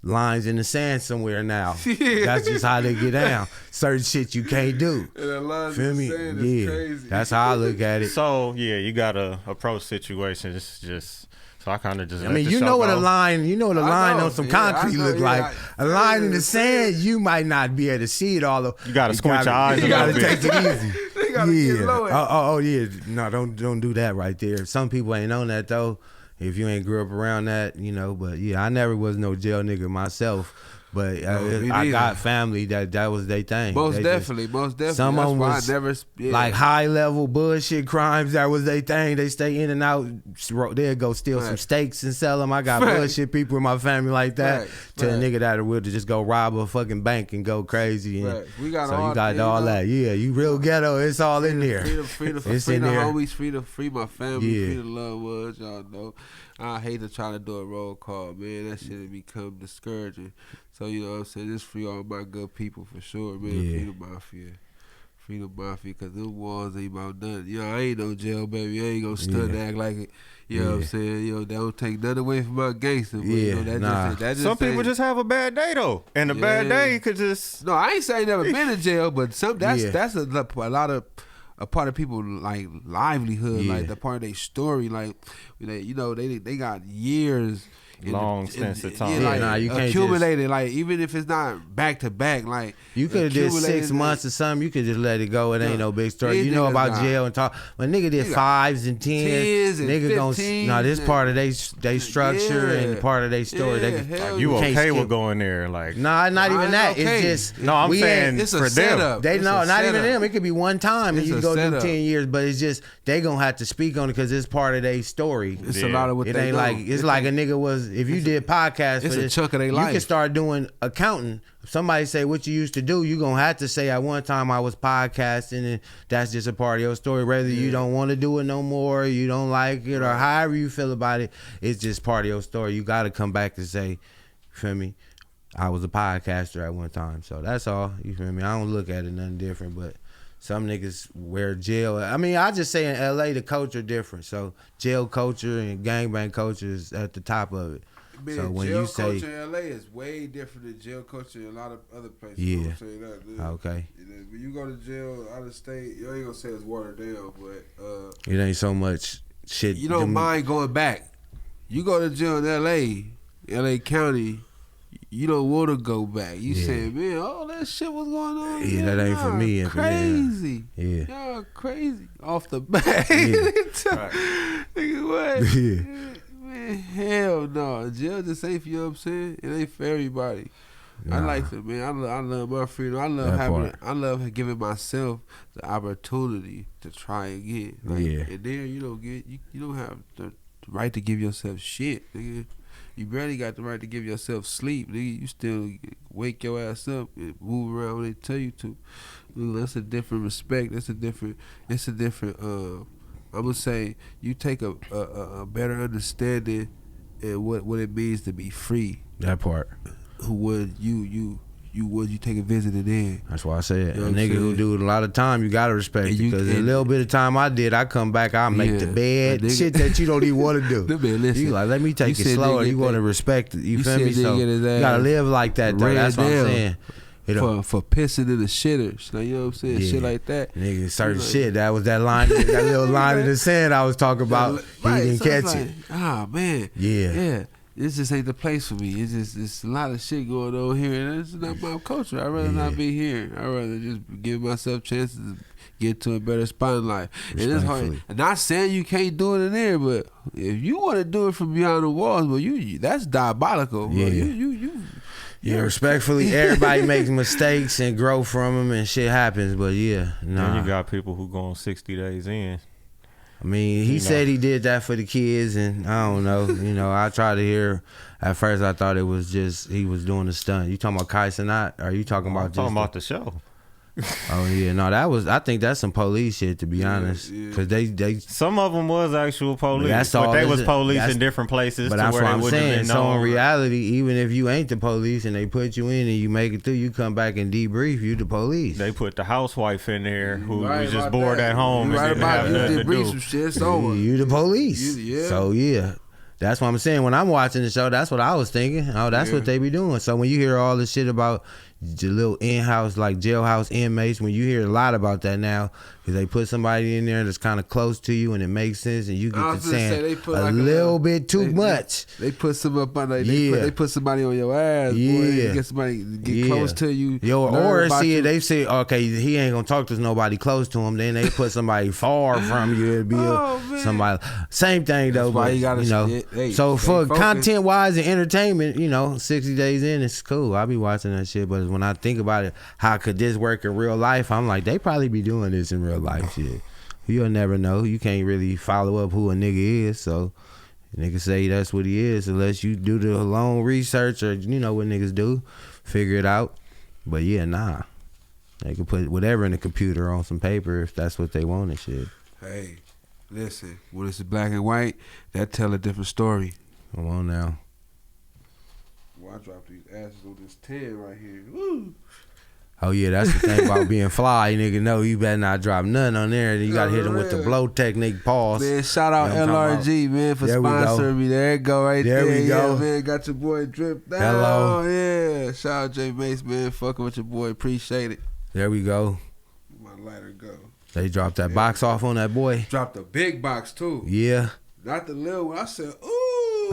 lines in the sand somewhere now. That's just how they get down. Certain shit you can't do. Feel me? Crazy. That's how I look at it. So you gotta approach situations just. So I kind of just. I mean, you know what a line. You know what a line on some concrete look like. A line in the sand, you might not be able to see it all. You gotta squint your eyes. You gotta take it easy. Get low. Oh yeah. No, don't do that right there. Some people ain't on that though. If you ain't grew up around that, you know, but I never was no jail nigga myself. But I got family that was their thing. Most definitely. Some of them was like high level bullshit crimes. That was their thing. They stay in and out. They'll go steal some steaks and sell them. I got bullshit people in my family like that. To a nigga that will just go rob a fucking bank and go crazy. And we got so all, you got all that. Yeah, you real ghetto. It's all in there. Free the homies. Free my family. Free the loved ones. Y'all know. I hate to try to do a roll call, man. That shit have become discouraging. So, you know what I'm saying? Just free all my good people for sure, man. Free the mafia. Free the mafia, because them walls ain't about nothing. You know, I ain't no jail, baby. I ain't gonna stunt and act like it. You know what I'm saying? You know, they don't take nothing away from my gangster. But, you know, that just some people just have a bad day, though. And a bad day could just... No, I ain't saying never been in jail, but that's a lot of... A part of people like livelihood, like the part of their story, like you know they got years, long stints of time, you can't accumulated. Like even if it's not back to back, like you could have did 6 months or something, you could just let it go. It ain't no big story. You know about jail and talk. When nigga did 5s and 10s, and nigga 15s, gonna this part of they structure and part of their story. You okay with going there? Like not even that. Okay. It's just I'm saying it's for a setup. They not even them. It could be one time and you go do 10 years, but it's just they gonna have to speak on it because it's part of their story. It's a lot of what it they ain't know. like it's like a nigga was if you did podcasts, it's a chunk of their life. You can start doing accounting. If somebody say what you used to do, you gonna have to say at one time I was podcasting, and that's just a part of your story. Whether you don't want to do it no more, you don't like it, or however you feel about it, it's just part of your story. You got to come back and say, you feel me? I was a podcaster at one time, so that's all. You feel me? I don't look at it nothing different, but some niggas wear jail. I mean, I just say in LA the culture different. So jail culture and gangbang culture is at the top of it. Man, so when jail you say culture in LA is way different than jail culture in a lot of other places. Yeah. I'll say that, dude. Okay. When you go to jail out of state, you ain't gonna say it's watered down, but it ain't so much shit. You don't mind going back. You go to jail in LA County. You don't want to go back. You saying, man, all that shit was going on. Yeah, that ain't for me. Crazy. Yeah. Y'all crazy. Off the back. Nigga, what? Yeah. Man, hell no. Jail just ain't for you, know what I'm saying? It ain't for everybody. Nah. I like it, man. I love my freedom. I love giving myself the opportunity to try again. Like, and then you don't have the right to give yourself shit, nigga. You barely got the right to give yourself sleep, nigga. You still wake your ass up and move around when they tell you to. That's a different respect. It's a different. I'm gonna say you take a better understanding and what it means to be free. That part. Who would you take a visit in? That's why I said a nigga who do it a lot of time, you gotta respect it, because a little bit of time I did, I come back, I'll make the bed, shit that you don't even want to do. Listen, you like, let me take it slower. You want to respect it. You feel me? So you gotta live like that though. That's what I'm saying. For pissing in the shitters, like, you know what I'm saying? Yeah. Shit like that. Nigga, certain shit. That was that line, that little line in the sand I was talking about. Right, he didn't catch it. Ah, man. Yeah. This just ain't the place for me. It's a lot of shit going on here, and it's not my culture. I'd rather not be here. I'd rather just give myself chances to get to a better spot in life. And it's hard. I'm not saying you can't do it in there, but if you want to do it from beyond the walls, well, that's diabolical. Bro. Yeah, respectfully, everybody makes mistakes and grow from them, and shit happens. But Then you got people who go on 60 days in. I mean, he said he did that for the kids, and I don't know. I tried to hear. At first, I thought it was just he was doing a stunt. You talking about Kai Cenat? Or are you talking about the show? Oh yeah, no, I think that's some police shit, to be honest, because they some of them was actual police, but they was police in different places. But that's what I'm saying. So in reality, even if you ain't the police and they put you in and you make it through, you come back and debrief, you the police. They put the housewife in there who was just bored at home and didn't have nothing to do. Some shit, it's over. You the police. So that's what I'm saying. When I'm watching the show, that's what I was thinking. Oh, that's what they be doing. So when you hear all this shit about the little in-house, like jailhouse inmates, when you hear a lot about that now, because they put somebody in there that's kind of close to you and it makes sense, and you get to saying a little bit too much. They put some up on they put somebody on your ass, boy. You get somebody get close to you. Or they say, okay, he ain't gonna talk to nobody close to him. Then they put somebody far from you. It'd be somebody. Same thing though, but so for content wise and entertainment, 60 days in, it's cool. I'll be watching that shit, but when I think about it, how could this work in real life? I'm like, they probably be doing this in real life shit. You'll never know. You can't really follow up who a nigga is, so nigga say that's what he is unless you do the long research or what niggas do, figure it out. But they can put whatever in the computer on some paper if that's what they want and shit. Hey, listen, when it's black and white, that tell a different story. Come on now. I dropped these asses on this 10 right here. Woo! Oh yeah, that's the thing about being fly. Nigga, know you better not drop nothing on there. You gotta hit them with the blow technique. Pause. Man, shout out LRG, man, for sponsoring me. There it go, right there. There we go. Yeah, man, got your boy Drip down. Hello. Yeah, shout out J Mace, man, fucking with your boy. Appreciate it. There we go. My lighter go. They dropped that box off on that boy. Dropped a big box too. Yeah. Not the little one. I said, ooh.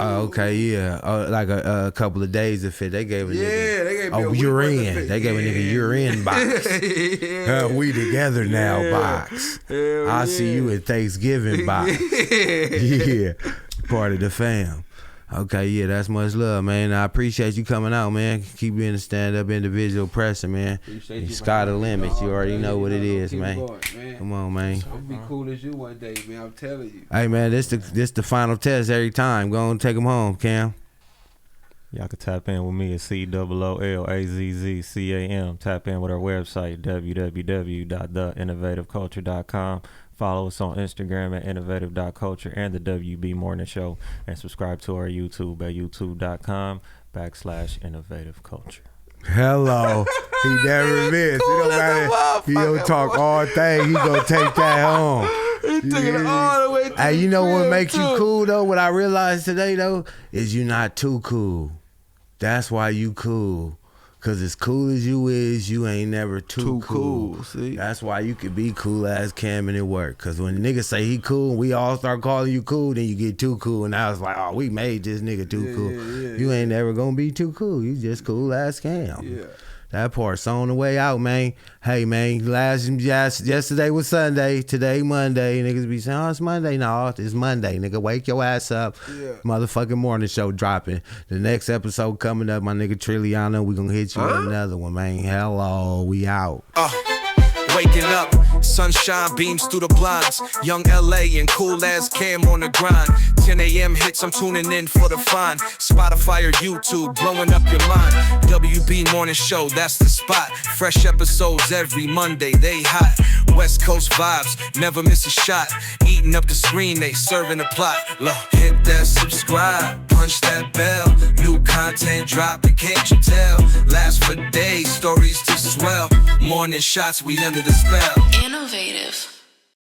Oh, okay, yeah. Like a couple of days of fit. They gave a nigga. They gave me urine. They gave a nigga urine box. We together now box. I see you at Thanksgiving box. Yeah. Part of the fam. Okay, yeah, that's much love, man. I appreciate you coming out, man. Keep being a stand-up individual presser, man. Sky the limit. You already know what it is, man. Come on, man. I'll be cool as you one day, man. I'm telling you. Hey, man, this the final test every time. Go on, take them home, Cam. Y'all can tap in with me at COOLAZZCAM. Tap in with our website, www.theinnovativeculture.com. Follow us on Instagram at innovative.culture and the WB Morning Show. And subscribe to our YouTube at youtube.com/innovativeculture. Hello. He never missed. Cool, it don't matter. He gonna talk all day. He gonna take that home. He took it all the way to Hey, you know what makes you cool though? What I realized today though is you not too cool. That's why you cool. Cause as cool as you is, you ain't never too cool. See? That's why you could be cool as Cam and it work. Cause when niggas say he cool, we all start calling you cool, then you get too cool, and I was like, oh, we made this nigga too cool. You ain't never gonna be too cool. You just cool as Cam. Yeah. That part's on the way out, man. Hey, man, yesterday was Sunday, today Monday. Niggas be saying, oh, it's Monday. No, it's Monday, nigga. Wake your ass up. Yeah. Motherfucking morning show dropping. The next episode coming up, my nigga Trilliano. We gonna hit you with another one, man. Hello, we out. Waking up, sunshine beams through the blinds. Young LA and cool as Cam on the grind. 10 a.m. hits, I'm tuning in for the fun. Spotify or YouTube, blowing up your mind. WB Morning Show, that's the spot. Fresh episodes every Monday, they hot. West Coast vibes, never miss a shot. Eating up the screen, they serving the plot. Look, hit that subscribe, punch that bell. New content dropping, can't you tell? Last for days, stories to swell. Morning shots, we under the spell. Innovative.